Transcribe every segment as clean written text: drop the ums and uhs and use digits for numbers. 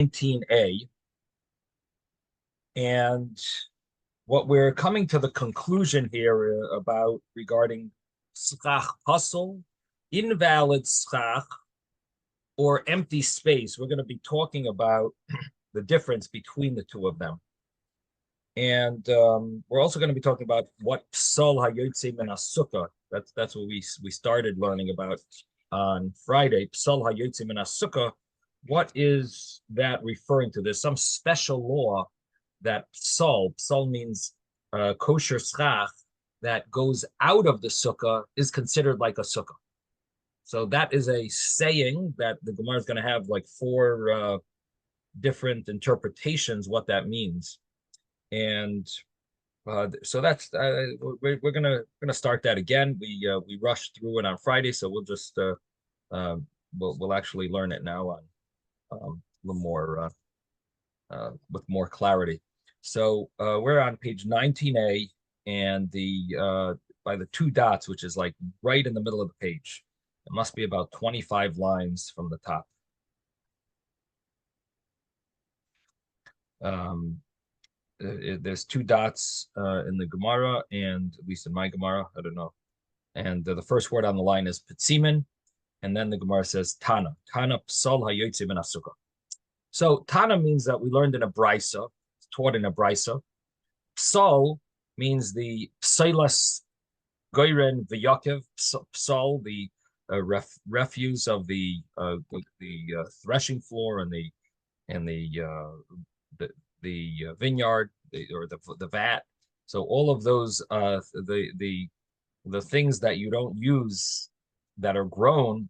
19a, and what we're coming to the conclusion here about regarding schach puzzle, invalid schach, or empty space. We're going to be talking about the difference between the two of them. And we're also going to be talking about what psal hayotze min sukkah. That's what we started learning about on Friday. Psal hayotze min sukkah. What is that referring to? There's some special law that psal means kosher schach that goes out of the sukkah is considered like a sukkah. So that is a saying that the Gemara is going to have like four different interpretations what that means. And so that's we're gonna start that again. We rushed through it on Friday, so we'll just we'll actually learn it now on a little more with more clarity. So we're on page 19a, and the by the two dots, which is like right in the middle of the page. It must be about 25 lines from the top. There's two dots in the Gemara, and at least in my Gemara, I don't know. And the first word on the line is Petzimin, and then the Gemara says Tana. Tana psal hayotze min sukkah. So Tana means that we learned in a brisa, taught in a brisa. Psal means the psilas goyren v'yakev psal, the refuse of the threshing floor and the vineyard or the vat. So all of those the things that you don't use that are grown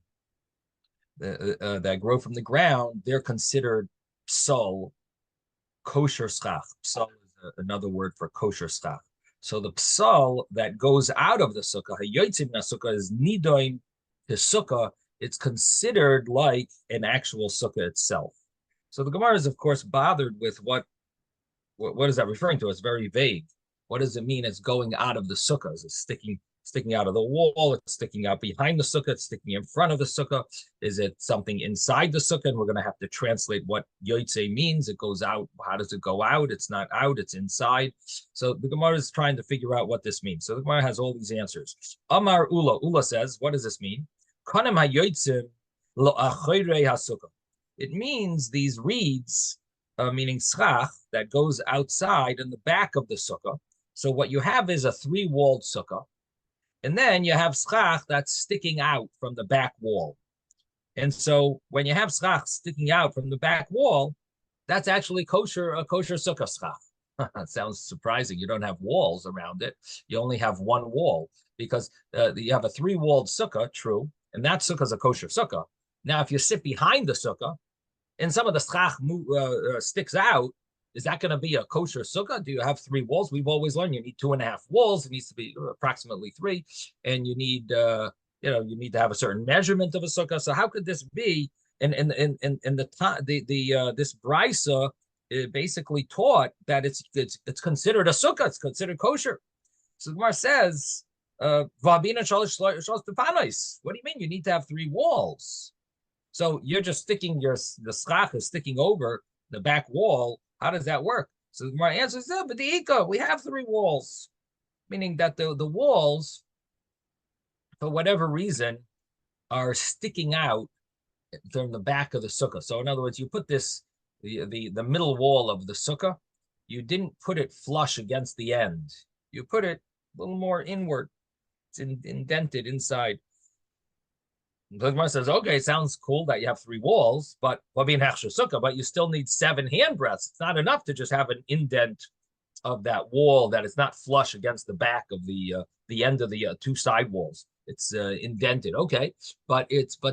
that grow from the ground, they're considered psal, kosher schach. Psal is another word for kosher schach. So the psal that goes out of the sukkah, hayotze min sukkah, is nidoin to sukkah. It's considered like an actual sukkah itself. So the Gemara is, of course, bothered with what is that referring to? It's very vague. What does it mean? It's going out of the sukkah. Is it sticking out of the wall? It's sticking out behind the sukkah. It's sticking in front of the sukkah. Is it something inside the sukkah? And we're going to have to translate what yotze means. It goes out. How does it go out? It's not out. It's inside. So the Gemara is trying to figure out what this means. So the Gemara has all these answers. Amar Ula. Ula says, what does this mean? Kanem hayotzim lo achoyrei hasukkah. It means these reeds, meaning schach, that goes outside in the back of the sukkah. So what you have is a three-walled sukkah, and then you have schach that's sticking out from the back wall. And so when you have schach sticking out from the back wall, that's actually a kosher sukkah schach. That sounds surprising. You don't have walls around it. You only have one wall because you have a three-walled sukkah, true, and that sukkah is a kosher sukkah. Now, if you sit behind the sukkah, and some of the schach sticks out, is that going to be a kosher sukkah? Do you have three walls? We've always learned you need 2.5 walls. It needs to be approximately 3, and you need you need to have a certain measurement of a sukkah. So how could this be? And this brisa basically taught that it's considered a sukkah. It's considered kosher. So the Gemara says, what do you mean? You need to have 3 walls. So you're just sticking the schach is sticking over the back wall. How does that work? So the Gemara answers, but we have 3 walls, meaning that the walls, for whatever reason, are sticking out from the back of the sukkah. So in other words, you put the middle wall of the sukkah, you didn't put it flush against the end. You put it a little more inward. It's indented inside. The Gemara says, okay, it sounds cool that you have 3 walls, but you still need 7 handbreadths. It's not enough to just have an indent of that wall that is not flush against the back of the end of the 2 side walls. It's indented, okay, but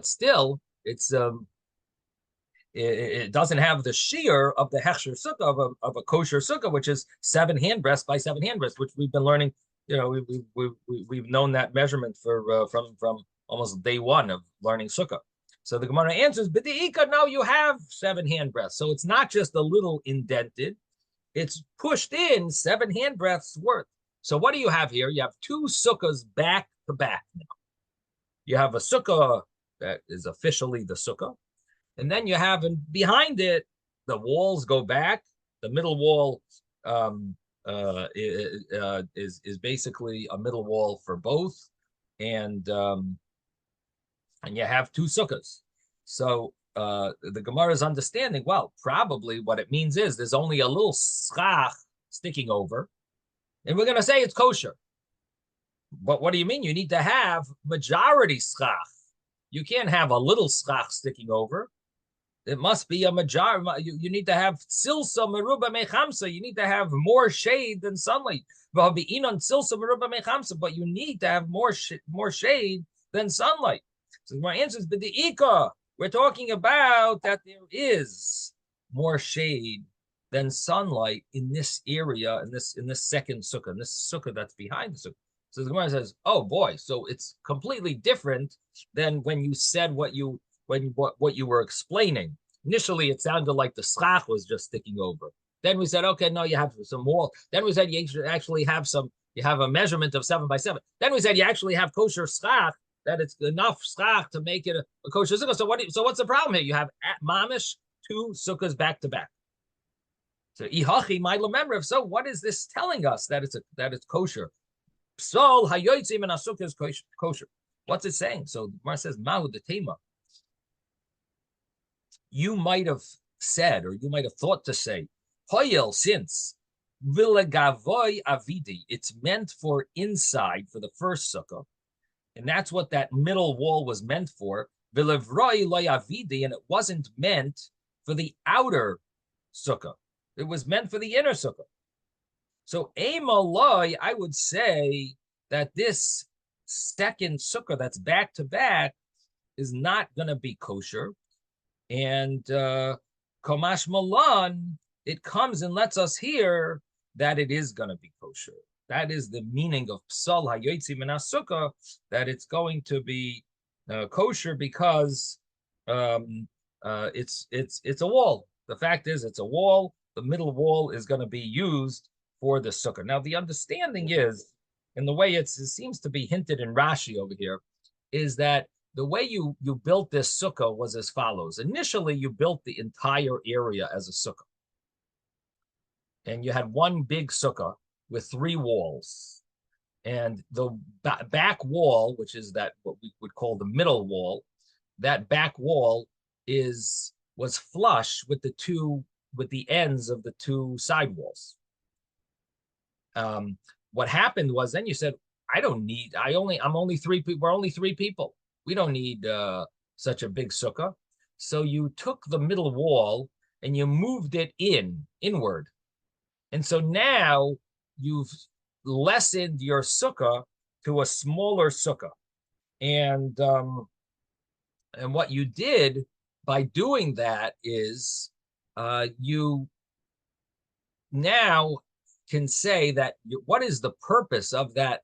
still it doesn't have the shear of the hechsher sukkah of a kosher sukkah, which is 7 handbreadths by 7 handbreadths, which we've been learning. We've known that measurement from almost day one of learning sukkah. So the Gemara answers, B'di'ika, now you have 7 handbreadths. So it's not just a little indented, it's pushed in 7 handbreadths worth. So what do you have here? You have 2 sukkahs back to back now. You have a sukkah that is officially the sukkah, and then you have behind it the walls go back. The middle wall is basically a middle wall for both, and you have two sukkahs. So the Gemara's understanding, well, probably what it means is there's only a little schach sticking over, and we're going to say it's kosher. But what do you mean? You need to have majority schach. You can't have a little schach sticking over. It must be a majority. You need to have silsa meruba mechamsa. You need to have more shade than sunlight. But you need to have more shade than sunlight. So my answer is b'di'ika. We're talking about that there is more shade than sunlight in this area, in this second sukkah, in this sukkah that's behind the sukkah. So the Gemara says, "Oh boy, so it's completely different than when you said what you were explaining. Initially, it sounded like the schach was just sticking over. Then we said, okay, no, you have some wall. Then we said you actually have you have a measurement of 7 by 7. Then we said you actually have kosher schach, that it's enough schach to make it a kosher sukkah. So what's the problem here? You have mamish 2 sukkahs back to back. So ihachi might remember. If so, what is this telling us that it's kosher? Sol hayotzim and sukkah is kosher. What's it saying? So Mar says mahu the tema. You might have said, or you might have thought to say, hoyel, since vilegavoy avidi, it's meant for inside for the first sukkah, and that's what that middle wall was meant for. Vilevroi loy avidi, and it wasn't meant for the outer sukkah. It was meant for the inner sukkah. So emaloi, I would say that this second sukkah that's back to back is not going to be kosher. And Komash Malan, it comes and lets us hear that it is going to be kosher. That is the meaning of Psal HaYotzim Min HaSukkah, that it's going to be kosher because it's a wall. The fact is, it's a wall. The middle wall is going to be used for the sukkah. Now, the understanding is, and the way it seems to be hinted in Rashi over here, is that the way you built this sukkah was as follows. Initially, you built the entire area as a sukkah. And you had one big sukkah with 3 walls. And the back wall, which is that what we would call the middle wall, that back wall was flush with the ends of the 2 side walls. What happened was then you said, I'm only 3 people. We're only 3 people. We don't need such a big sukkah. So you took the middle wall and you moved it inward. And so now you've lessened your sukkah to a smaller sukkah. And what you did by doing that is you now can say that what is the purpose of that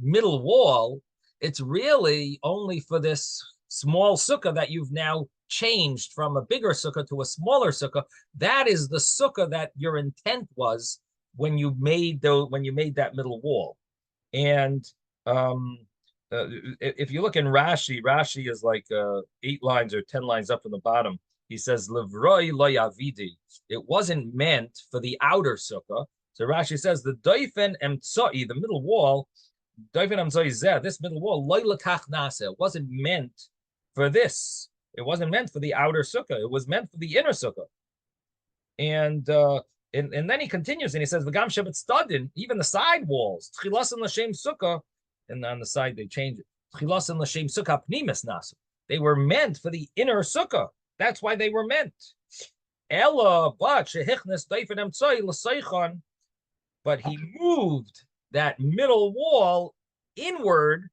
middle wall? It's really only for this small sukkah that you've now changed from a bigger sukkah to a smaller sukkah. That is the sukkah that your intent was when you made that middle wall. And if you look in Rashi is like 8 lines or 10 lines up in the bottom. He says, Levroi lo yavidi. It wasn't meant for the outer sukkah. So Rashi says, the doifen emtsoi, the middle wall, doifen emtsoi zeh, this middle wall, lo lekach nase. It wasn't meant for this. It wasn't meant for the outer sukkah. It was meant for the inner sukkah. And then he continues and he says, V'gam shevet stadin, even the side walls, tchilasin l'shem sukkah, and on the side they change it. Tchilasin l'shem sukkah pnimis nasu. They were meant for the inner sukkah. That's why they were meant. Ella, but shehichnes doifen emtsoi l'seichon. But he moved that middle wall inward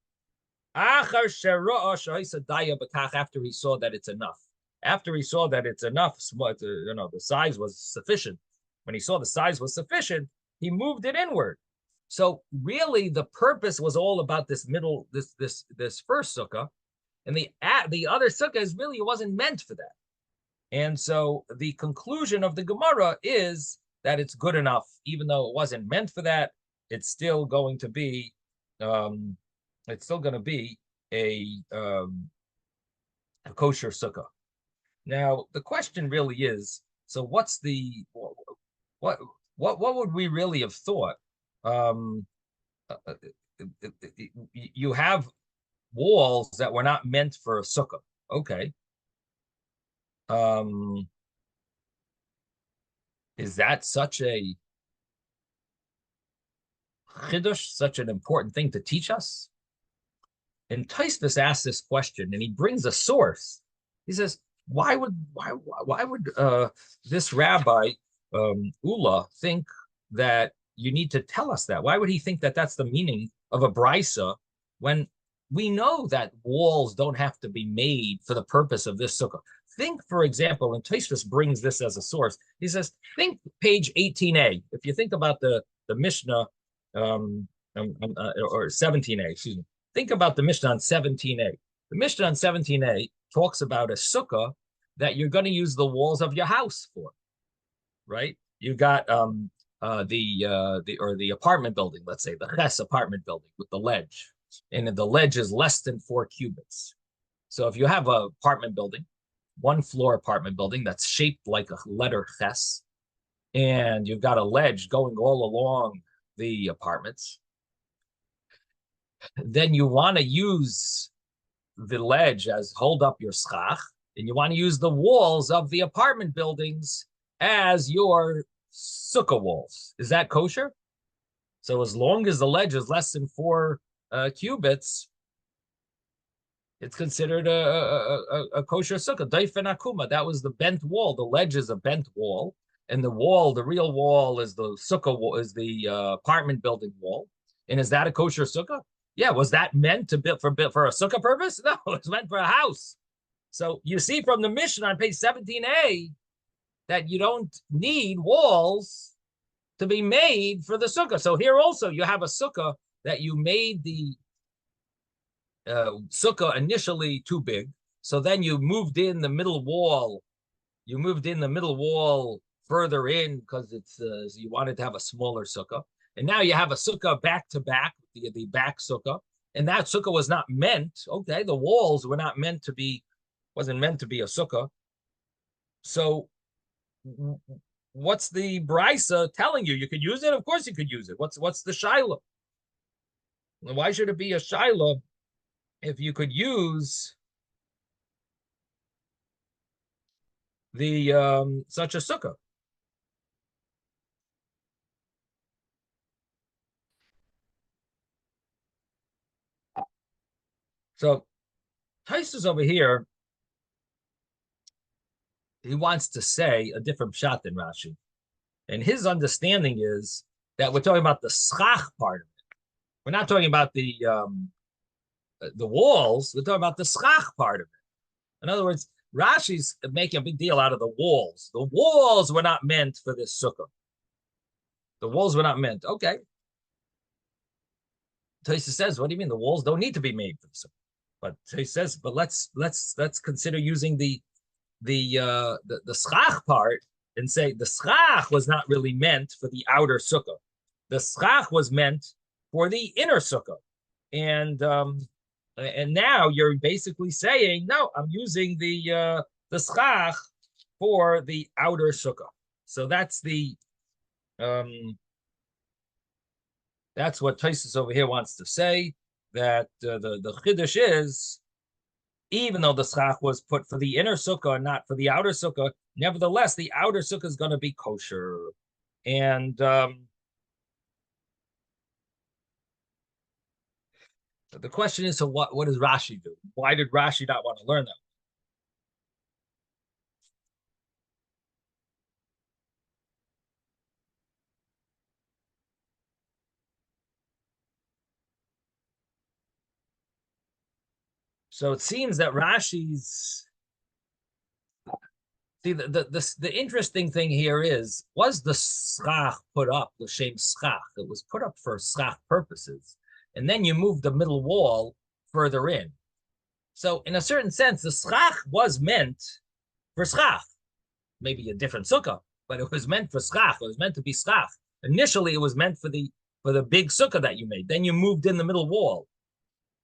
after he saw that it's enough. After he saw that it's enough, the size was sufficient. When he saw the size was sufficient, he moved it inward. So really, the purpose was all about this middle, this first sukkah, and the other sukkah is really, it wasn't meant for that. And so the conclusion of the Gemara is that it's good enough, even though it wasn't meant for that. It's still going to be, a kosher sukkah. Now the question really is, So what's the what what would we really have thought? Um, you have walls that were not meant for a sukkah. Okay. Um, is that such a chiddush, such an important thing to teach us? And Taisvis asks this question, and he brings a source. He says, why would this rabbi Ula think that you need to tell us that? Why would he think that that's the meaning of a brisa when we know that walls don't have to be made for the purpose of this sukkah? Think, for example, and Taisvis brings this as a source. He says, think page 18a. If you think about the Mishnah or 17a, excuse me. Think about the Mishnah on 17a. The Mishnah on 17a talks about a sukkah that you're going to use the walls of your house for, right? You got the apartment building, let's say the Ches apartment building with the ledge, and the ledge is less than 4 cubits. So if you have an apartment building, 1-floor apartment building that's shaped like a letter Ches, and you've got a ledge going all along the apartments, then you want to use the ledge as hold up your schach, and you want to use the walls of the apartment buildings as your sukkah walls. Is that kosher? So as long as the ledge is less than 4 cubits, it's considered a kosher sukkah. Daifen akuma, that was the bent wall. The ledge is a bent wall, and the wall, the real wall, is the sukkah wall, is the apartment building wall. And is that a kosher sukkah? Yeah, was that meant to build for a sukkah purpose? No, it's meant for a house. So you see from the Mishnah on page 17a that you don't need walls to be made for the sukkah. So here also you have a sukkah that you made the sukkah initially too big. So then you moved in the middle wall. You moved in the middle wall further in because it's you wanted to have a smaller sukkah. And now you have a sukkah back to back, the back sukkah. And that sukkah was not meant, okay, the walls were not meant to be, wasn't meant to be a sukkah. So what's the brisa telling you? You could use it? Of course you could use it. What's the shiloh? Why should it be a shiloh if you could use the such a sukkah? So Taisus over here, he wants to say a different pshat than Rashi. And his understanding is that we're talking about the schach part of it. We're not talking about the walls. We're talking about the schach part of it. In other words, Rashi's making a big deal out of the walls. The walls were not meant for this sukkah. The walls were not meant. Okay. Taisa says, what do you mean? The walls don't need to be made for the sukkah. But he says, but let's consider using the schach part and say the schach was not really meant for the outer sukkah. The schach was meant for the inner sukkah. And now you're basically saying, no, I'm using the schach for the outer sukkah. So that's that's what Taisus over here wants to say, that the chiddush is, even though the schach was put for the inner sukkah and not for the outer sukkah, nevertheless, the outer sukkah is going to be kosher. And the question is, so what does Rashi do? Why did Rashi not want to learn that? So it seems that Rashi's, see, the interesting thing here is, was the schach put up, the shem schach? It was put up for schach purposes. And then you move the middle wall further in. So in a certain sense, the schach was meant for schach. Maybe a different sukkah, but it was meant for schach. It was meant to be schach. Initially, it was meant for the big sukkah that you made. Then you moved in the middle wall.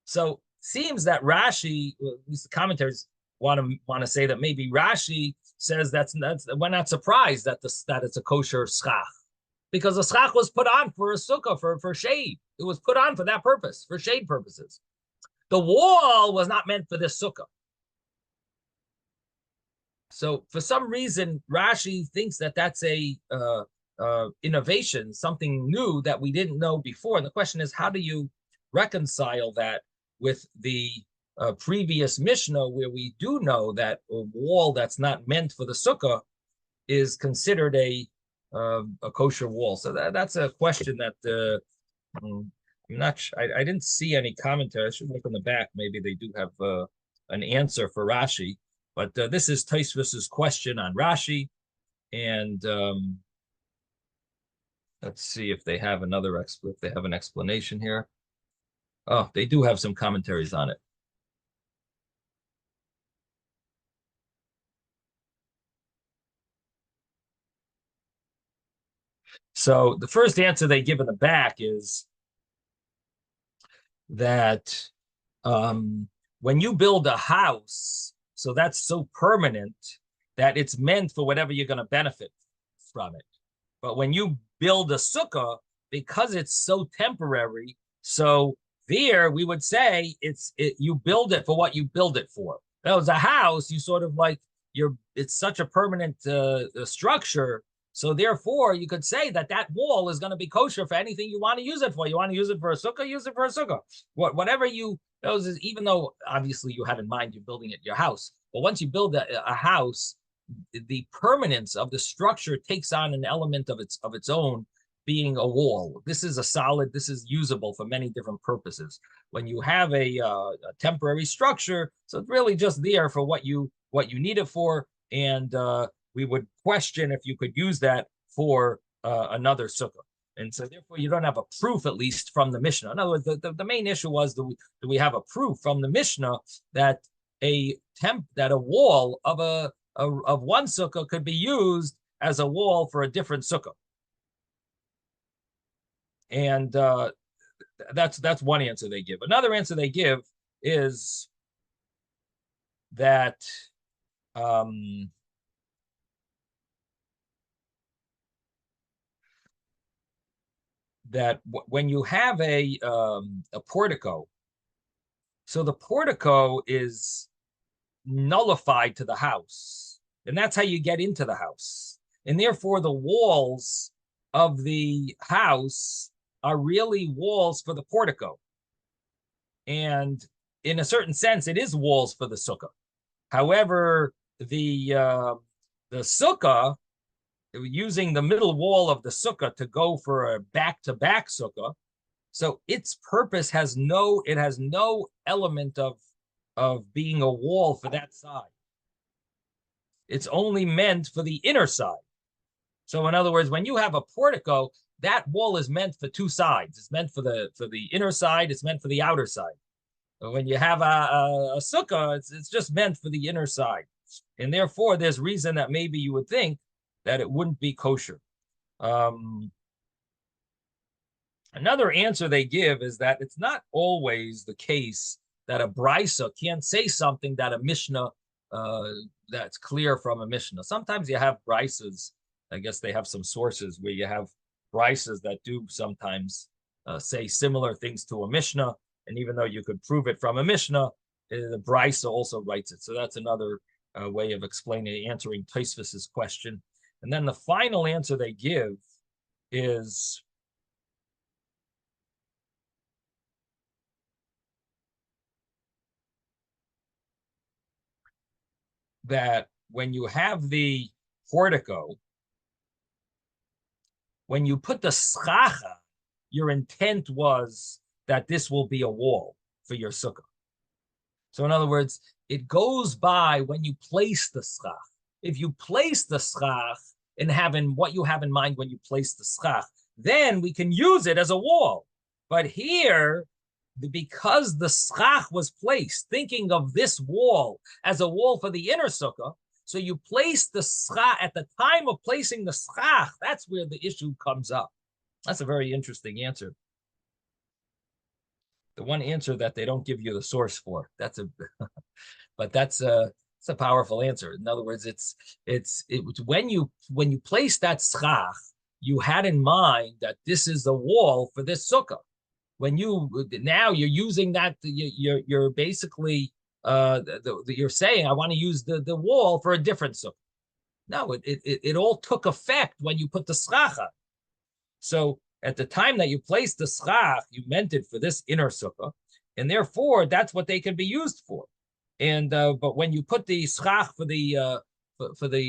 So seems that Rashi, at least the commentators want to say that maybe Rashi says that's we're not surprised that that it's a kosher schach, because the schach was put on for a sukkah for shade. It was put on for that purpose, for shade purposes. The wall was not meant for this sukkah. So for some reason, Rashi thinks that that's a innovation, something new that we didn't know before. And the question is, how do you reconcile that with the previous Mishnah, where we do know that a wall that's not meant for the sukkah is considered a kosher wall? So that's a question that I'm not. I didn't see any commentary. I should look on the back. Maybe they do have an answer for Rashi. But this is Tosfos's question on Rashi, and let's see if they have if they have an explanation here. Oh, they do have some commentaries on it. So the first answer they give in the back is that when you build a house, so that's so permanent that it's meant for whatever you're going to benefit from it. But when you build a sukkah, because it's so temporary, so there we would say you build it for what you build it for. That was a house, you sort of like it's such a permanent structure. So therefore, you could say that that wall is going to be kosher for anything you want to use it for. You want to use it for a sukkah, use it for a sukkah. Whatever you those is, even though obviously you have in mind you're building it your house, but once you build a house, the permanence of the structure takes on an element of its own, being a wall. This is a solid. This is usable for many different purposes. When you have a temporary structure, so it's really just there for what you need it for, and we would question if you could use that for another sukkah. And so therefore you don't have a proof, at least from the Mishnah. In other words, the main issue was, do we have a proof from the Mishnah that a wall of one sukkah could be used as a wall for a different sukkah? And that's one answer they give. Another answer they give is that when you have a portico, so the portico is nullified to the house, and that's how you get into the house. And therefore, the walls of the house are really walls for the portico. And in a certain sense, it is walls for the sukkah. However, the sukkah, using the middle wall of the sukkah to go for a back-to-back sukkah, so its purpose has no element of being a wall for that side. It's only meant for the inner side. So in other words, when you have a portico, that wall is meant for two sides. It's meant for the inner side. It's meant for the outer side. But when you have a sukkah, it's just meant for the inner side. And therefore, there's reason that maybe you would think that it wouldn't be kosher. Another answer they give is that it's not always the case that a brisa can't say something that a Mishnah that's clear from a Mishnah. Sometimes you have brisas. I guess they have some sources where you have brisas that do sometimes say similar things to a Mishnah, and even though you could prove it from a Mishnah, the brisa also writes it. So that's another way of answering Tosfos's question. And then the final answer they give is that when you have the portico, when you put the schacha, your intent was that this will be a wall for your sukkah. So in other words, it goes by when you place the schach. If you place the schach and having what you have in mind when you place the schach, then we can use it as a wall. But here, because the schach was placed, thinking of this wall as a wall for the inner sukkah, so you place the schach at the time of placing the schach. That's where the issue comes up. That's a very interesting answer. The one answer that they don't give you the source for. But that's It's a powerful answer. In other words, when you place that schach, you had in mind that this is the wall for this sukkah. When now you're using that, you're basically you're saying I want to use the wall for a different sukkah. No, it all took effect when you put the schach on. So at the time that you placed the schach, you meant it for this inner sukkah, and therefore that's what they can be used for. And but when you put the schach for the the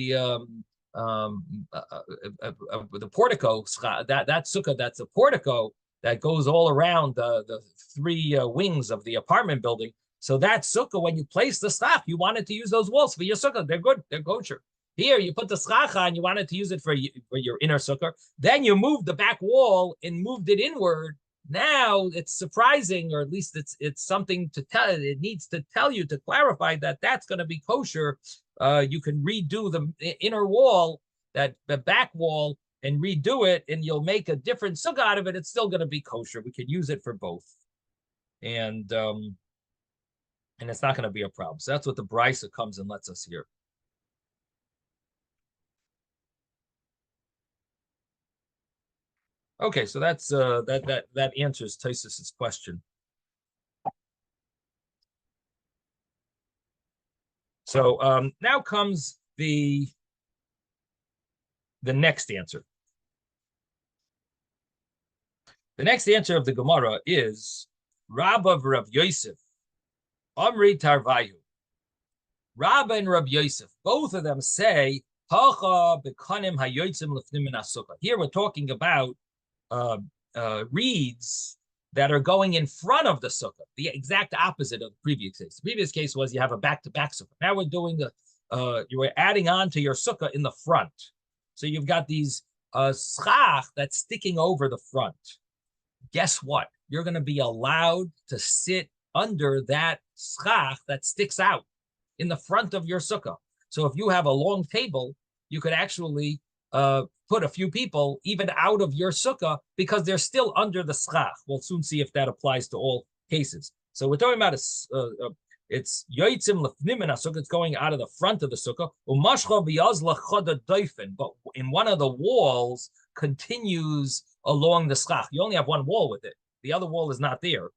portico, that sukkah, that's a portico that goes all around the three wings of the apartment building. So that sukkah, when you place the schach, you wanted to use those walls for your sukkah. They're good. They're kosher. Here, you put the schach on, you wanted to use it for your inner sukkah. Then you moved the back wall and moved it inward. Now it's surprising, or at least it's something to tell. It needs to tell you, to clarify that that's going to be kosher. You can redo the inner wall, the back wall, and redo it, and you'll make a different sukkah out of it. It's still going to be kosher. We can use it for both, and it's not going to be a problem. So that's what the brisa comes and lets us hear. Okay, so that's that answers Taisus's question. So now comes the next answer. The next answer of the Gemara is Rabba Rav Yosef, Amri Tarvayu. Rabba and Rav Yosef, both of them say, Hacha bekanim hayotzim lefnim min hasukah. Here we're talking about reeds that are going in front of the sukkah, the exact opposite of the previous case. The previous case was you have a back-to-back sukkah. Now we're doing you were adding on to your sukkah in the front. So you've got these schach that's sticking over the front. Guess what? You're going to be allowed to sit under that schach that sticks out in the front of your sukkah. So if you have a long table, you could actually put a few people even out of your sukkah because they're still under the schach. We'll soon see if that applies to all cases. So we're talking about it's yoitzim lefnim min sukkah. It's going out of the front of the sukkah. But in one of the walls continues along the schach. You only have one wall with it. The other wall is not there.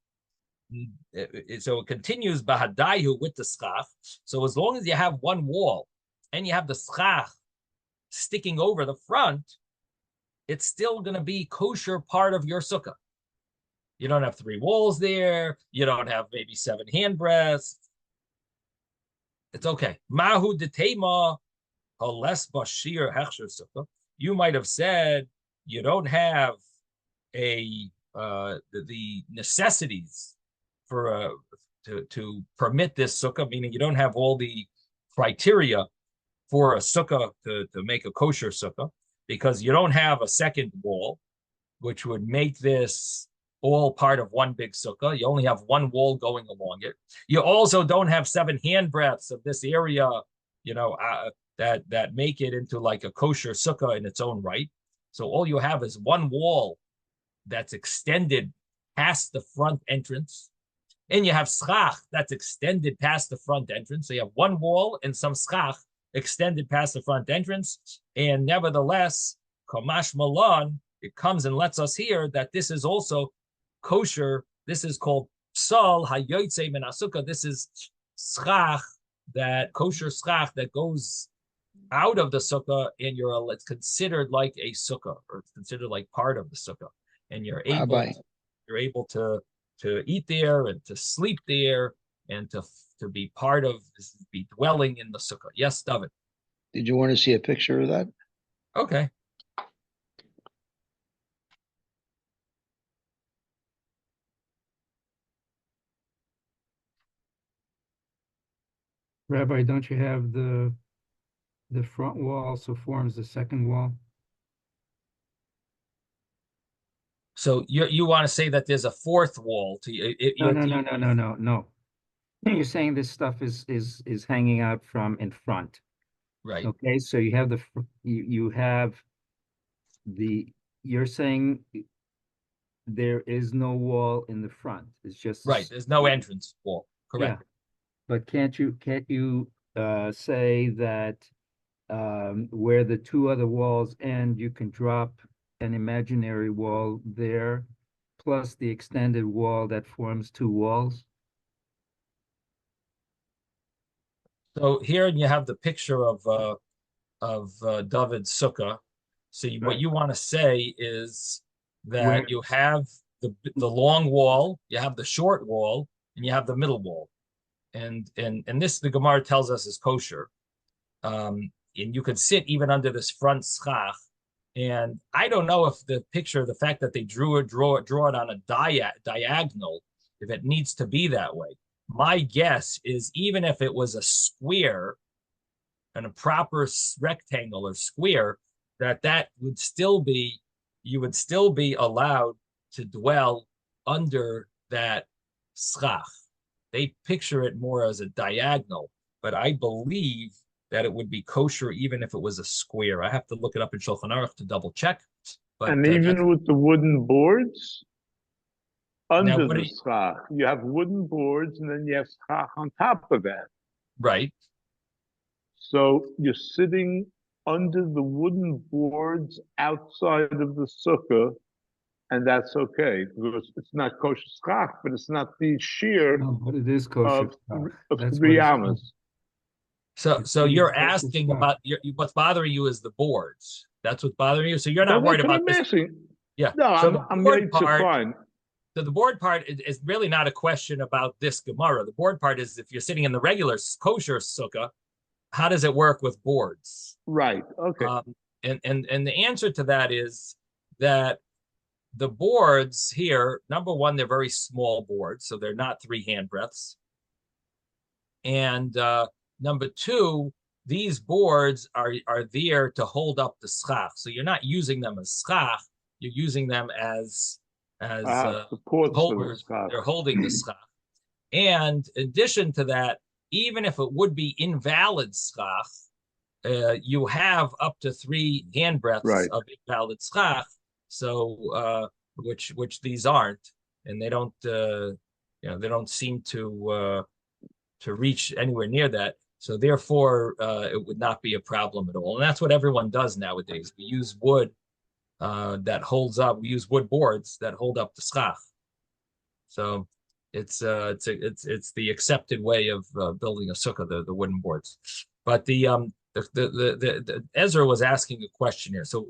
So it continues bahadayu with the schach. So as long as you have one wall and you have the schach sticking over the front, it's still going to be kosher part of your sukkah. You don't have three walls there. You don't have maybe 7 handbreadths. It's okay. Mahu detema hales bashir hechsher sukkah. You might have said you don't have the necessities for to permit this sukkah, meaning you don't have all the criteria for a sukkah to make a kosher sukkah, because you don't have a second wall, which would make this all part of one big sukkah. You only have one wall going along it. You also don't have 7 handbreadths of this area, that make it into like a kosher sukkah in its own right. So all you have is one wall that's extended past the front entrance, and you have schach that's extended past the front entrance. So you have one wall and some schach extended past the front entrance, and nevertheless, Kamash Malan, it comes and lets us hear that this is also kosher. This is called Psal Hayotzei Min HaSukkah. This is schach, that kosher schach that goes out of the sukkah, and it's considered like a sukkah, or it's considered like part of the sukkah, and you're able to eat there and to sleep there and to be part of, be dwelling in the sukkah. Yes, David. Did you want to see a picture of that? Okay. Rabbi, don't you have the front wall also forms the second wall? So you want to say that there's a fourth wall to No. You're saying this stuff is hanging out from in front, right? Okay, so you have you're saying there is no wall in the front. It's just right. There's no entrance wall. Correct. Yeah. But can't you say that where the two other walls end, you can drop an imaginary wall there, plus the extended wall that forms two walls? So here you have the picture of David's sukkah. So what Right. you want to say is that Where, you have the long wall, you have the short wall, and you have the middle wall. And this the Gemara tells us is kosher. And you could sit even under this front schach. And I don't know if the picture, the fact that they draw it on a diagonal, if it needs to be that way. My guess is even if it was a square and a proper rectangle or square, that would still be, you would still be allowed to dwell under that schach. They picture it more as a diagonal, but I believe that it would be kosher even if it was a square. I have to look it up in Shulchan Aruch to double check, but And that's even with the wooden boards now under what the schach, you have wooden boards and then you have schach on top of that. right. So you're sitting under the wooden boards outside of the sukkah, and that's okay because it's not kosher schach, but it's not the shear no, but it is kosher of stuff. of That's what three it's amas. It's So saying you're kosher asking stuff. about what's bothering you is the boards. That's what's bothering you. So you're not Now worried that's what about I'm this. asking. Yeah. No, So the I'm board ready to part, find. so the board part is really not a question about this Gemara. The board part is if you're sitting in the regular kosher sukkah, how does it work with boards? Right. Okay. And the answer to that is that the boards here, number one, they're very small boards, so they're not 3 handbreadths. And number two, these boards are there to hold up the schach. So you're not using them as schach, you're using them as Supports for the holders. schach. They're holding the schach. And in addition to that, even if it would be invalid schach, you have up to 3 handbreadths Right. of invalid schach. So which these aren't, and they don't they don't seem to reach anywhere near that. So therefore, it would not be a problem at all. And that's what everyone does nowadays. We use wood that holds up. We use wood boards that hold up the schach. So it's the accepted way of building a sukkah, the wooden boards. But the Ezra was asking a question here. So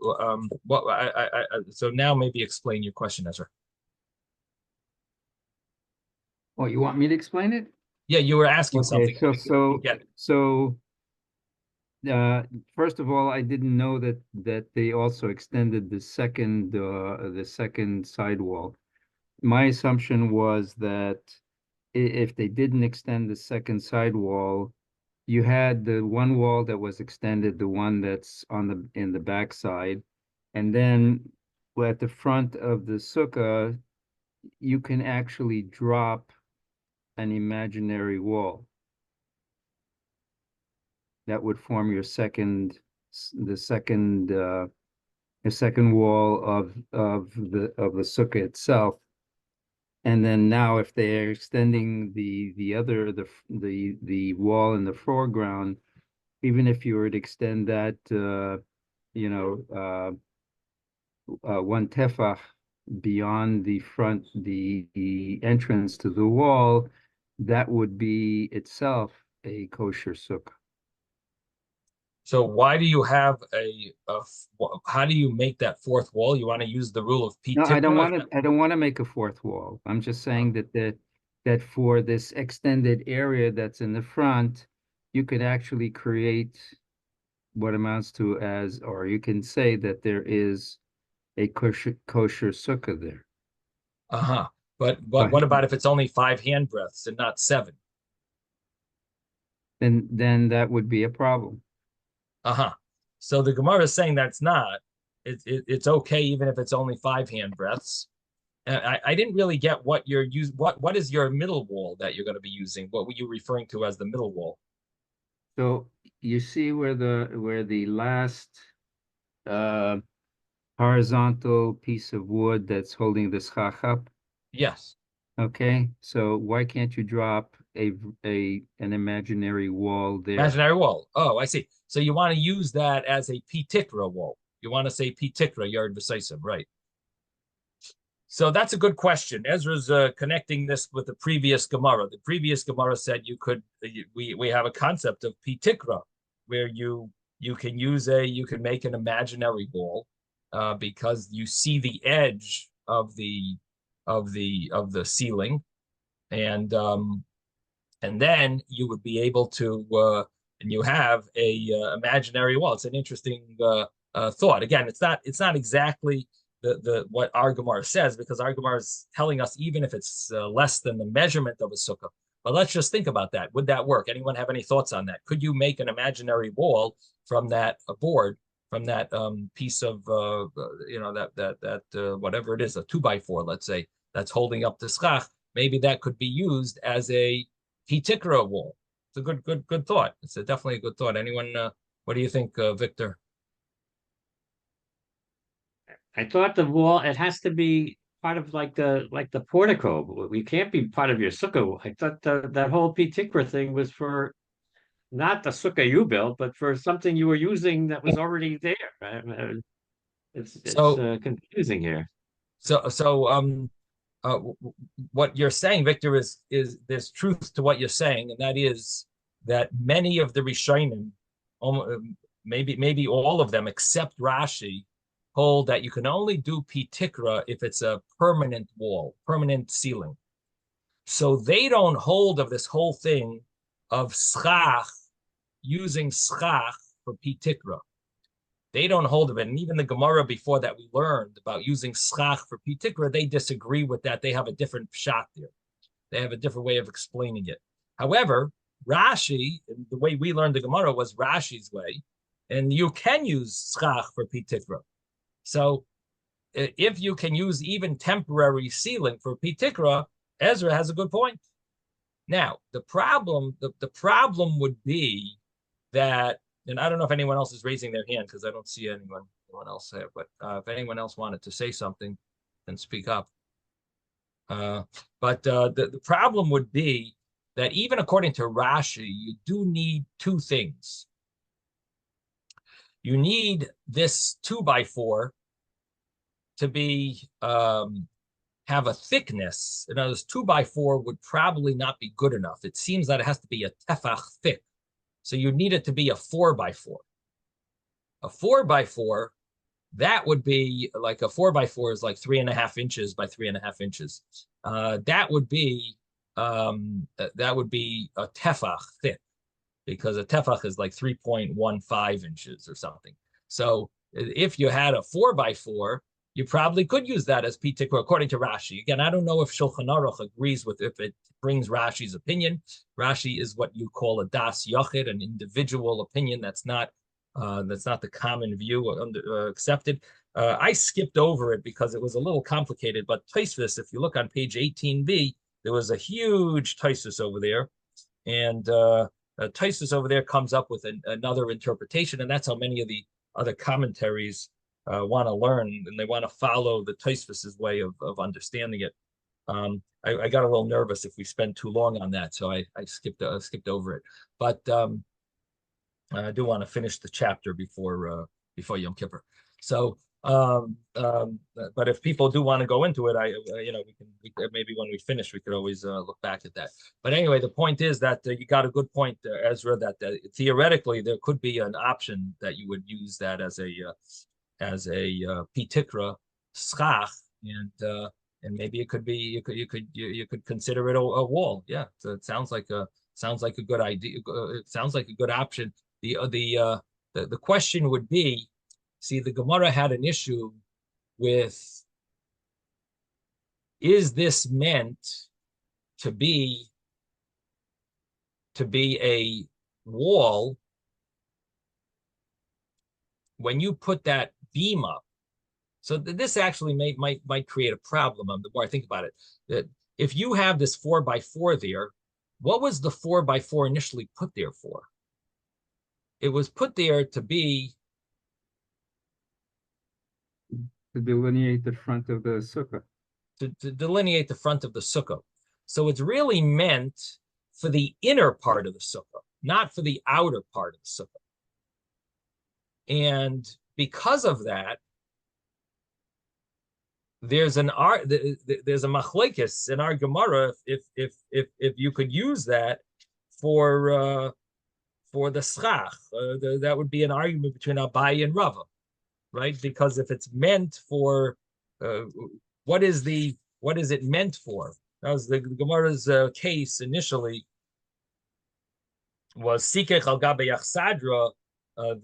what so now maybe explain your question, Ezra. Oh, you want me to explain it? Yeah, you were asking Okay, something. so first of all, I didn't know that they also extended the second sidewall. My assumption was that if they didn't extend the second sidewall, you had the one wall that was extended, the one that's in the back side, and then at the front of the sukkah, you can actually drop an imaginary wall that would form your the second wall of the sukkah itself. And then now, if they're extending the wall in the foreground, even if you were to extend that, you know, 1 tefach beyond the entrance to the wall, that would be itself a kosher sukkah. So why do you have how do you make that fourth wall? You want to use the rule of P No, I don't Tikva? want to. I don't want to make a fourth wall. I'm just saying that for this extended area that's in the front, you could actually create what amounts to as, or you can say that there is a kosher sukkah there. Uh-huh. But But what about if it's only 5 handbreadths and not 7? then that would be a problem. Uh-huh. So the Gemara is saying that's not. It's okay even if it's only 5 handbreadths. I didn't really get what you're use. What is your middle wall that you're going to be using? What were you referring to as the middle wall? So you see where the last uh, horizontal piece of wood that's holding the schach up? Yes. Okay, so why can't you drop an imaginary wall there. Imaginary wall. Oh, I see. So you want to use that as a P-tikra wall. You want to say P-tikra yard decisive, right? So that's a good question. Ezra's connecting this with the previous Gemara. The previous Gemara said we have a concept of P-tikra, where you can make an imaginary wall because you see the edge of the ceiling, and then you would be able to and you have a imaginary wall. It's an interesting thought. Again, it's not exactly what our Gemara says, because our Gemara is telling us even if it's less than the measurement of a sukkah. But let's just think about that. Would that work? Anyone have any thoughts on that? Could you make an imaginary wall from that board, from that piece of whatever it is, a 2x4, let's say, that's holding up the schach? Maybe that could be used as a P-tikra wall. It's a good thought. It's definitely a good thought. Anyone? What do you think, Victor? I thought the wall, it has to be part of like the portico. We can't be part of your sukkah. I thought that whole P-tikra thing was for not the sukkah you built, but for something you were using that was already there. It's confusing here. What you're saying, Victor, is there's truth to what you're saying, and that is that many of the Rishonim, maybe all of them except Rashi, hold that you can only do P-tikra if it's a permanent wall, permanent ceiling. So they don't hold of this whole thing of schach, using schach for P-tikra. They don't hold of it. And even the Gemara before that we learned about using schach for P-tikra, they disagree with that. They have a different shot there. They have a different way of explaining it. However, Rashi, the way we learned the Gemara was Rashi's way, and you can use schach for P-tikra. So if you can use even temporary ceiling for P-tikra, Ezra has a good point. Now, the problem would be that, and I don't know if anyone else is raising their hand because I don't see anyone else there, but if anyone else wanted to say something, then speak up. But the problem would be that even according to Rashi, you do need two things. You need this 2x4 to be have a thickness. In other words, 2x4 would probably not be good enough. It seems that it has to be a tefach thick. So you need it to be a 4x4. A 4x4, that would be like a 4x4 is like 3.5 inches by 3.5 inches. That would be a tefach thick, because a tefach is like 3.15 inches or something. So if you had a 4x4, you probably could use that as P-tikra, according to Rashi. Again, I don't know if Shulchan Aruch agrees with if it brings Rashi's opinion. Rashi is what you call a das yochid, an individual opinion. That's not the common view accepted. I skipped over it because it was a little complicated. But Tosfos, if you look on page 18b, there was a huge Tosfos over there, and Tosfos over there comes up with another interpretation, and that's how many of the other commentaries want to learn, and they want to follow the Tosfos's way of understanding it. I got a little nervous if we spend too long on that, so I skipped over it. But I do want to finish the chapter before Yom Kippur. So, but if people do want to go into it, we can maybe when we finish, we could always look back at that. But anyway, the point is that you got a good point, Ezra, that theoretically there could be an option that you would use that as a P-tikra schach, and maybe it could be you could consider it a wall. Yeah, so it sounds like a good idea. It sounds like a good option. The question would be, see, the Gemara had an issue with, is this meant to be a wall when you put that beam up? So this actually might create a problem. The more I think about it, that if you have this 4x4 there, what was the 4x4 initially put there for? It was put there to delineate the front of the sukkah. To delineate the front of the sukkah. So it's really meant for the inner part of the sukkah, not for the outer part of the sukkah. And because of that, there's a machlekes in our Gemara if you could use that for the schach. That would be an argument between Abaye and Rava, right? Because if it's meant for, what is it meant for? That was the Gemara's case initially was sikech al gabe yachsadra.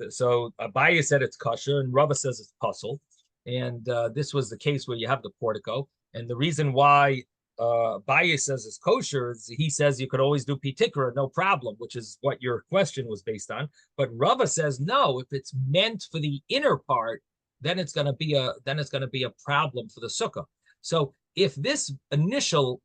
So Abaye said it's kosher and Rava says it's puzzle. And this was the case where you have the portico. And the reason why Abaye says it's kosher is he says you could always do pitikra, no problem, which is what your question was based on. But Rava says no, if it's meant for the inner part, then it's going to be a problem for the sukkah. So if this initially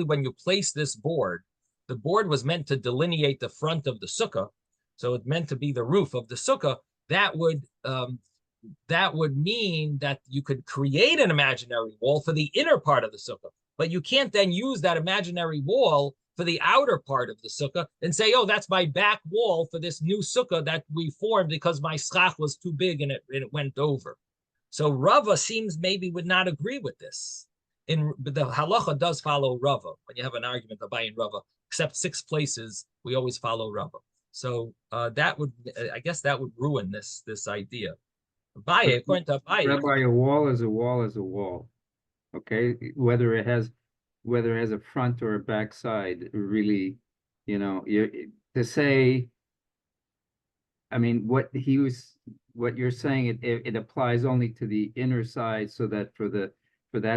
when you place this board, the board was meant to delineate the front of the sukkah, so it's meant to be the roof of the sukkah, that would mean that you could create an imaginary wall for the inner part of the sukkah, but you can't then use that imaginary wall for the outer part of the sukkah and say, oh, that's my back wall for this new sukkah that we formed because my schach was too big and it went over. So Rava seems maybe would not agree with this. But the halacha does follow Rava. When you have an argument, Abaye and Rava, except 6 places, we always follow Rava. So that would, I guess that would ruin this idea. Abaye, according to Abaye, Rabbi, a wall is a wall is a wall. Okay, whether it has a front or a back side, really, to say. I mean, what you're saying, it applies only to the inner side, so that for that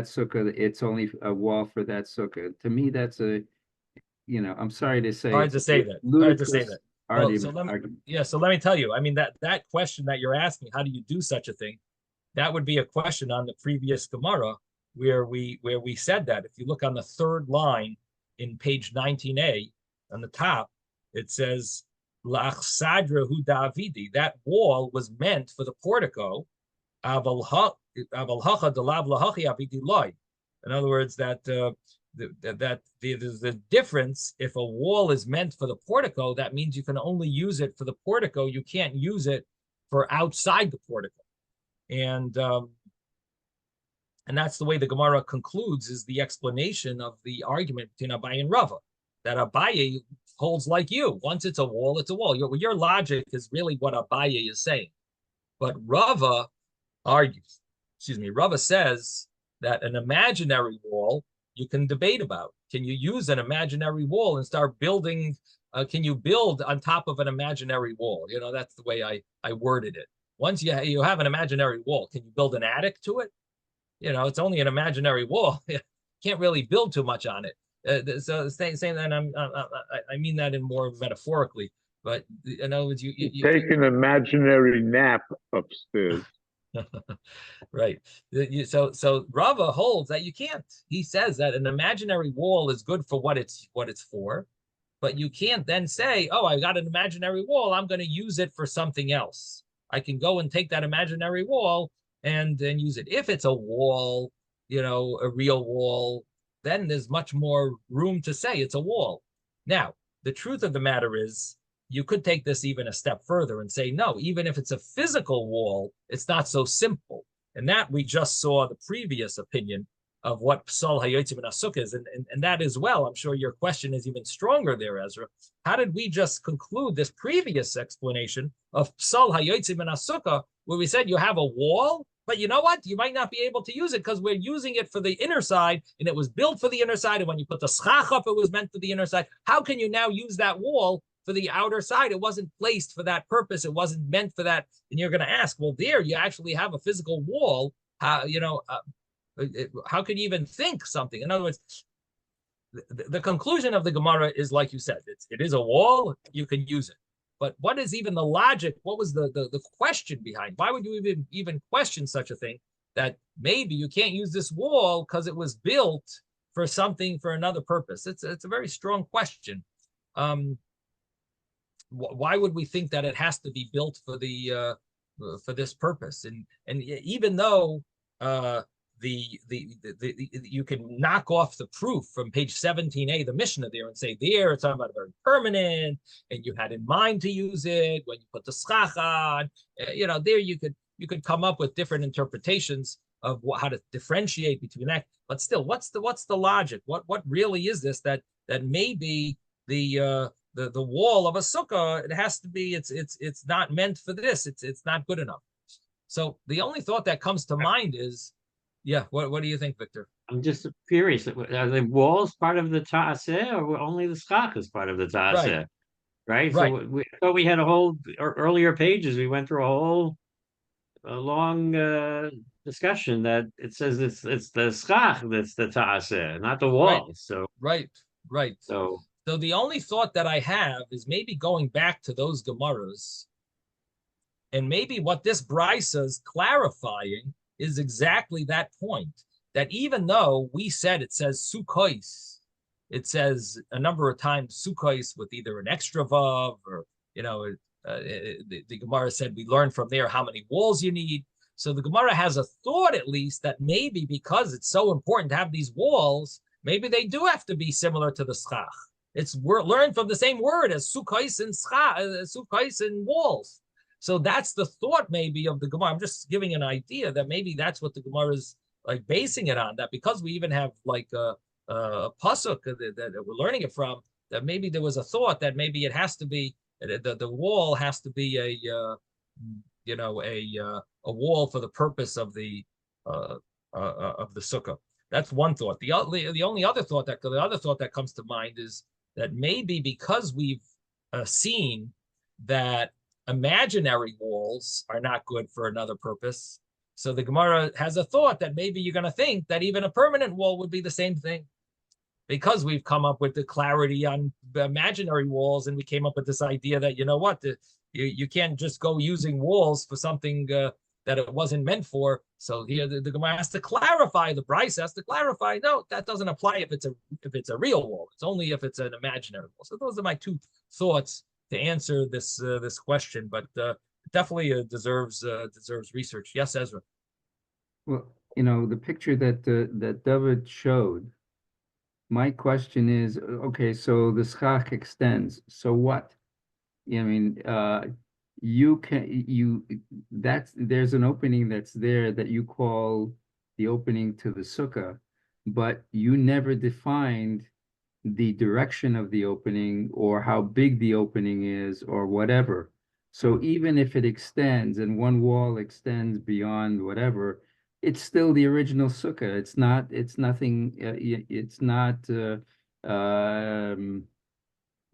sukkah, it's only a wall for that sukkah. To me, that's I'm sorry to say, hard to say that. Hard to say that. Well, so let me tell you. I mean, that question that you're asking, how do you do such a thing? That would be a question on the previous Gemara where we said that. If you look on the 3rd line in page 19a on the top, it says L'achsadra hu Davidi. That wall was meant for the portico. In other words, that the difference, if a wall is meant for the portico, that means you can only use it for the portico. You can't use it for outside the portico. And that's the way the Gemara concludes, is the explanation of the argument between Abaye and Rava, that Abaye holds like you. Once it's a wall, it's a wall. Your logic is really what Abaye is saying. But Rava argues, Rava says that an imaginary wall you can debate about. Can you use an imaginary wall and start building? Can you build on top of an imaginary wall? That's the way I worded it. Once you have an imaginary wall, can you build an attic to it? It's only an imaginary wall. Can't really build too much on it. So saying that I mean that in more metaphorically. But in other words, you take an imaginary nap upstairs. Right. So Rava holds that you can't. He says that an imaginary wall is good for what it's for, but you can't then say, oh, I got an imaginary wall, I'm going to use it for something else. I can go and take that imaginary wall and use it. If it's a wall, a real wall, then there's much more room to say it's a wall. Now, the truth of the matter is, you could take this even a step further and say, no, even if it's a physical wall, it's not so simple. And that we just saw the previous opinion of what Psal HaYotzim and Sukkah is. And that as well, I'm sure your question is even stronger there, Ezra. How did we just conclude this previous explanation of Psal HaYotzim and Sukkah, where we said you have a wall, but you know what? You might not be able to use it because we're using it for the inner side, and it was built for the inner side. And when you put the schach up, it was meant for the inner side. How can you now use that wall for the outer side? It wasn't placed for that purpose. It wasn't meant for that. And you're going to ask, well, there you actually have a physical wall. How could you even think something? In other words, the conclusion of the Gemara is like you said. It is a wall. You can use it. But what is even the logic? What was the question behind? Why would you even question such a thing? That maybe you can't use this wall because it was built for something, for another purpose. It's a very strong question. Why would we think that it has to be built for this purpose? And even though you can knock off the proof from page 17a, the Mishnah there, and say there it's talking about very permanent, and you had in mind to use it when you put the schach on. There you could come up with different interpretations of how to differentiate between that. But still, what's the logic? What really is this that maybe the wall of a sukkah, it has to be, it's not meant for this. It's not good enough. So the only thought that comes to mind is, yeah, what do you think, Victor? I'm just curious. Are the walls part of the ta'aseh, or only the schach is part of the ta'aseh? Right. Right. So we thought we had a whole earlier pages. We went through a long discussion that it says it's the schach that's the ta'aseh, not the walls. So Right. so So the only thought that I have is maybe going back to those Gemaras, and maybe what this brisa is clarifying is exactly that point. That even though we said it says sukkos, it says a number of times sukkos with either an extra vav or the Gemara said we learned from there how many walls you need. So the Gemara has a thought at least that maybe because it's so important to have these walls, maybe they do have to be similar to the schach. We're learned from the same word as sukkos and schach, sukkos and walls. So that's the thought maybe of the Gemara. I'm just giving an idea that maybe that's what the Gemara is like basing it on. That because we even have like a pasuk that we're learning it from, that maybe there was a thought that maybe it has to be the wall has to be a wall for the purpose of the sukkah. That's one thought. The other thought that comes to mind is that maybe because we've seen that imaginary walls are not good for another purpose, so the Gemara has a thought that maybe you're going to think that even a permanent wall would be the same thing, because we've come up with the clarity on the imaginary walls, and we came up with this idea that you can't just go using walls for something that it wasn't meant for. So here the Gemara has to clarify, the Bryce has to clarify, no, that doesn't apply if it's a real wall. It's only if it's an imaginary wall. So those are my two thoughts to answer this question, but definitely deserves research. Yes, Ezra. Well, the picture that David showed, my question is, okay, so the schach extends. So what? I mean, there's an opening that's there that you call the opening to the sukkah, but you never defined the direction of the opening or how big the opening is or whatever. So even if it extends and one wall extends beyond whatever, it's still the original sukkah. It's not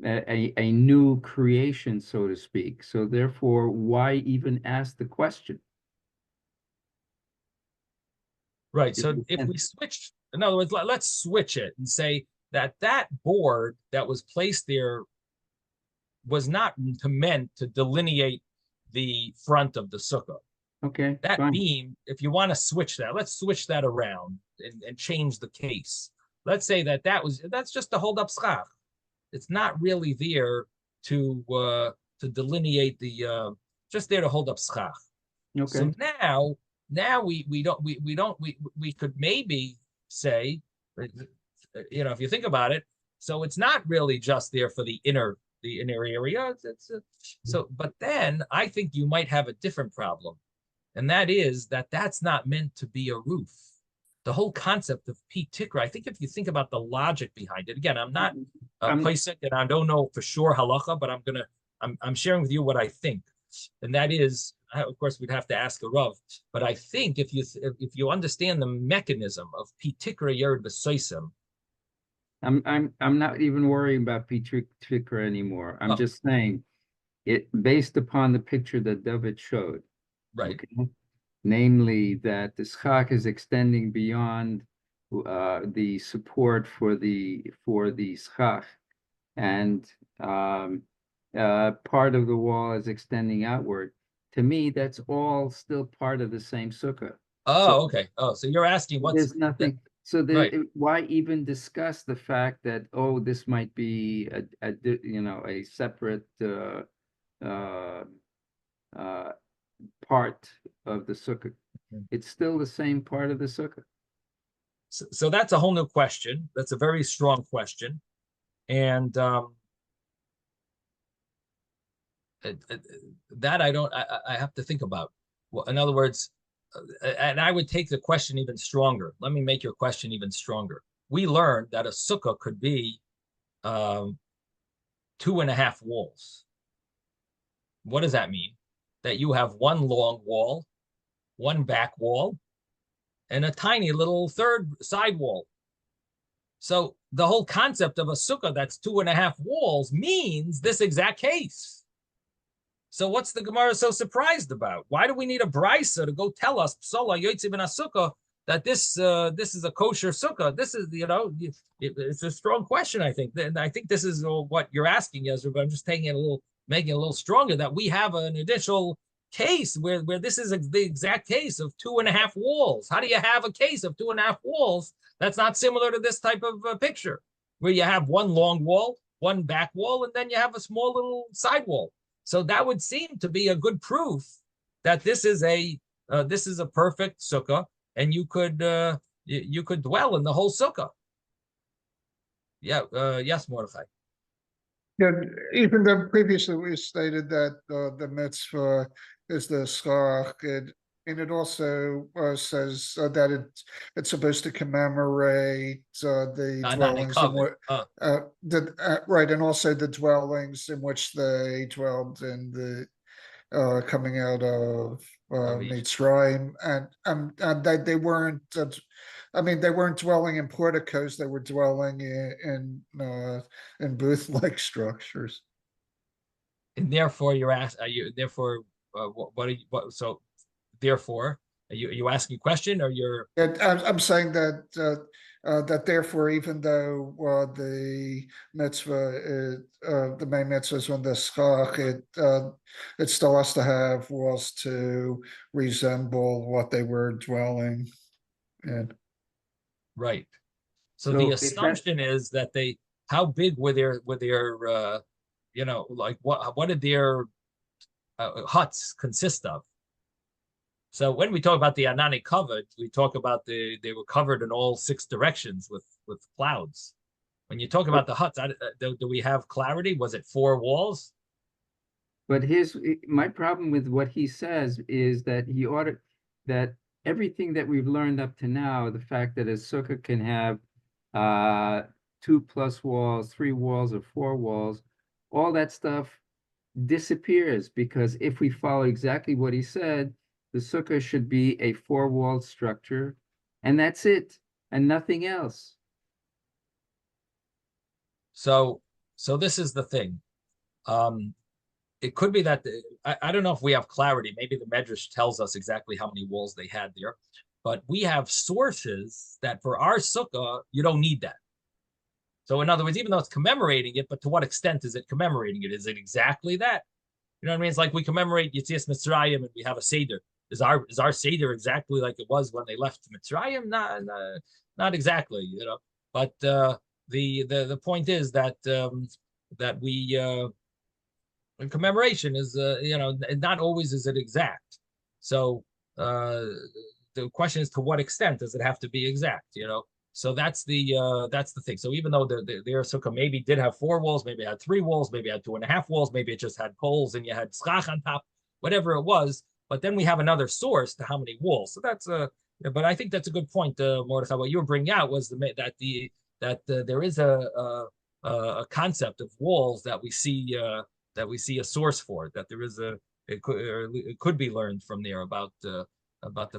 a new creation, so to speak. So therefore, why even ask the question? Right. So if we switch, in other words, let's switch it and say that board that was placed there was not meant to delineate the front of the sukkah. Okay. That fine. beam, if you want to switch that, let's switch that around and change the case. Let's say that's just to hold up schach. It's not really there to delineate just there to hold up schach. Okay. So now we could maybe say, if you think about it, so it's not really just there for the inner area. But then I think you might have a different problem, and that is that's not meant to be a roof. The whole concept of P Tikra, I think if you think about the logic behind it, again, I'm not Pesach, and I don't know for sure halacha, but I'm sharing with you what I think, and that is, of course, we'd have to ask a Rav, but I think if you understand the mechanism of P Tikra Yered B'Soisim, I'm not even worrying about P Tikra anymore. I'm just saying it based upon the picture that David showed. Right. Okay? Namely, that the schach is extending beyond the support for the schach, and part of the wall is extending outward. To me, that's all still part of the same sukkah. Oh, okay. Oh, so you're asking There's nothing. So right. Why even discuss the fact that this might be a separate part of the sukkah? it's still the same part of the sukkah. So that's a whole new question. That's a very strong question. And that I have to think about. Well, in other words, and I would take the question even stronger. Let me make your question even stronger. We learned that a sukkah could be 2.5 walls. What does that mean? That you have one long wall, one back wall, and a tiny little third side wall. So the whole concept of a sukkah that's 2.5 walls means this exact case. So what's the Gemara so surprised about? Why do we need a brisa to go tell us psola yotzei ben sukkah that this is a kosher sukkah? This is it's a strong question. I think, and I think this is what you're asking, Ezra. But I'm just taking it making it a little stronger. That we have an additional case where this is the exact case of 2.5 walls. How do you have a case of 2.5 walls that's not similar to this type of picture, where you have one long wall, one back wall, and then you have a small little side wall? So that would seem to be a good proof that this is a perfect sukkah, and you could dwell in the whole sukkah. Yeah, yes, Mordechai. Yeah, even though previously we stated that the mitzvah is the schach, and it also says that it's supposed to commemorate the dwellings right, and also the dwellings in which they dwelled in the coming out of Mitzrayim, and they weren't. They weren't dwelling in porticos; they were dwelling in booth-like structures. And therefore, you're asked. Therefore, what are you? So, therefore, are you asking a question, or you're? I'm saying that that therefore, even though the mitzvah, the main mitzvah is on the schach, it still has to have walls to resemble what they were dwelling in. Right. So the assumption is that how big were their like what did their huts consist of? So when we talk about the Anani covered, we talk about they were covered in all 6 directions with clouds. When you talk about the huts, do we have clarity? Was it 4 walls? But my problem with what he says is that that everything that we've learned up to now, the fact that a sukkah can have 2+ walls, 3 walls, or 4 walls, all that stuff disappears, because if we follow exactly what he said, the sukkah should be a 4-walled structure, and that's it, and nothing else. So this is the thing. It could be that I don't know if we have clarity. Maybe the Medrash tells us exactly how many walls they had there, but we have sources that for our sukkah you don't need that. So in other words, even though it's commemorating it, but to what extent is it commemorating it? Is it exactly that? You know what I mean? It's like we commemorate Yetzias Mitzrayim and we have a seder. Is our seder exactly like it was when they left Mitzrayim? Not exactly, But the point is that that we commemoration is not always is it exact. So the question is, to what extent does it have to be exact? So that's the thing. So even though their sukkah maybe did have 4 walls, maybe it had 3 walls, maybe it had 2.5 walls, maybe it just had poles and you had schach on top, whatever it was. But then we have another source to how many walls. So that's but I think that's a good point, Mordechai. What you were bringing out was that there is a concept of walls that we see a source for, that there is it could be learned from there about the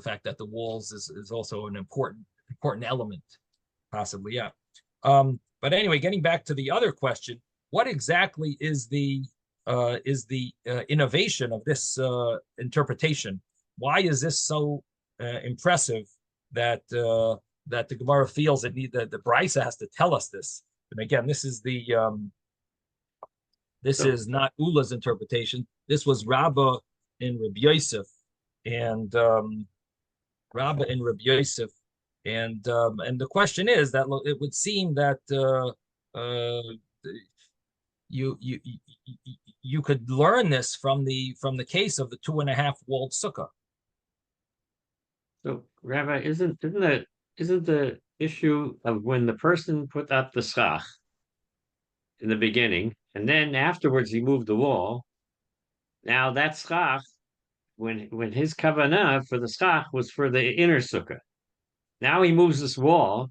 fact that the walls is also an important element, possibly, yeah. But anyway, getting back to the other question, what exactly is the innovation of this interpretation? Why is this so impressive that the Gemara feels that the Brisa has to tell us this? And again, this is not Ula's interpretation. This was Rabbah in Rabbi Yosef, and Rabbah in Rabbi Yosef, and the question is that it would seem that you could learn this from the case of the 2.5 walled sukkah. So Rabbi, isn't the issue of when the person put up the schach in the beginning, and then afterwards he moved the wall. Now that schach, when his kavanah for the schach was for the inner sukkah. Now he moves this wall,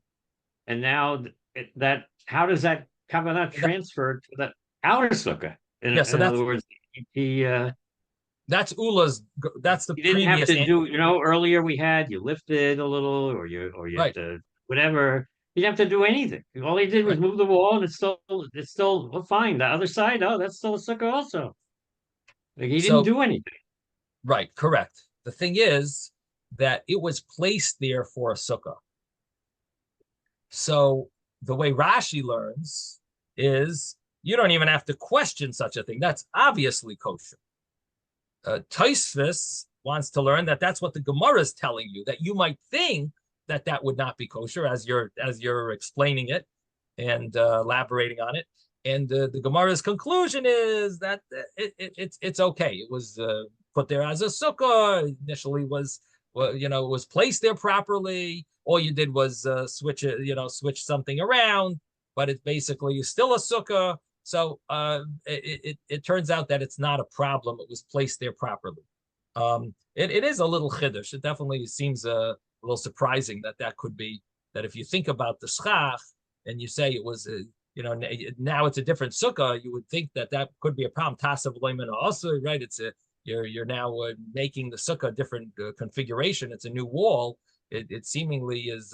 and now that how does that kavanah transfer to the outer sukkah? Yeah, so In that's other words, he that's Ula's. That's the you didn't have previous. to do, earlier we had you lifted a little or you Right. whatever. You didn't have to do anything. All he did was Right. move the wall, and it's still well, fine. The other side, oh, that's still a sukkah also. Like he didn't So do anything. right, correct. The thing is that it was placed there for a sukkah. So the way Rashi learns is you don't even have to question such a thing. That's obviously kosher. Tosfos wants to learn that that's what the Gemara is telling you, that you might think that that would not be kosher as you're explaining it and elaborating on it. And the Gemara's conclusion is that it's okay. It was put there as a sukkah. Initially it was placed there properly. All you did was switch switch something around, but it's basically still a sukkah. So it turns out that it's not a problem. It was placed there properly. It is a little chiddush. It definitely seems a little surprising that could be that if you think about the schach and you say it was now it's a different sukkah, you would think that could be a problem. Tasav leiman also, right? You're now making the sukkah a different configuration. It's a new wall. It seemingly is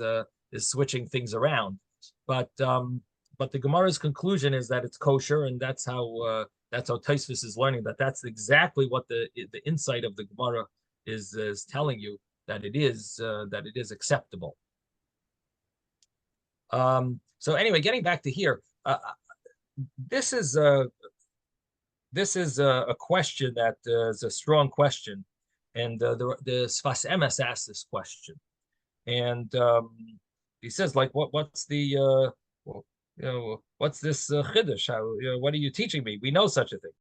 switching things around, but the Gemara's conclusion is that it's kosher, and that's how Tosfos is learning that that's exactly what the insight of the Gemara is telling you, that it is acceptable. So anyway, getting back to here, this is a question that is a strong question, and the Sfas Emes asked this question, and he says, like, what's the what's this chiddush? What are you teaching me? We know such a thing.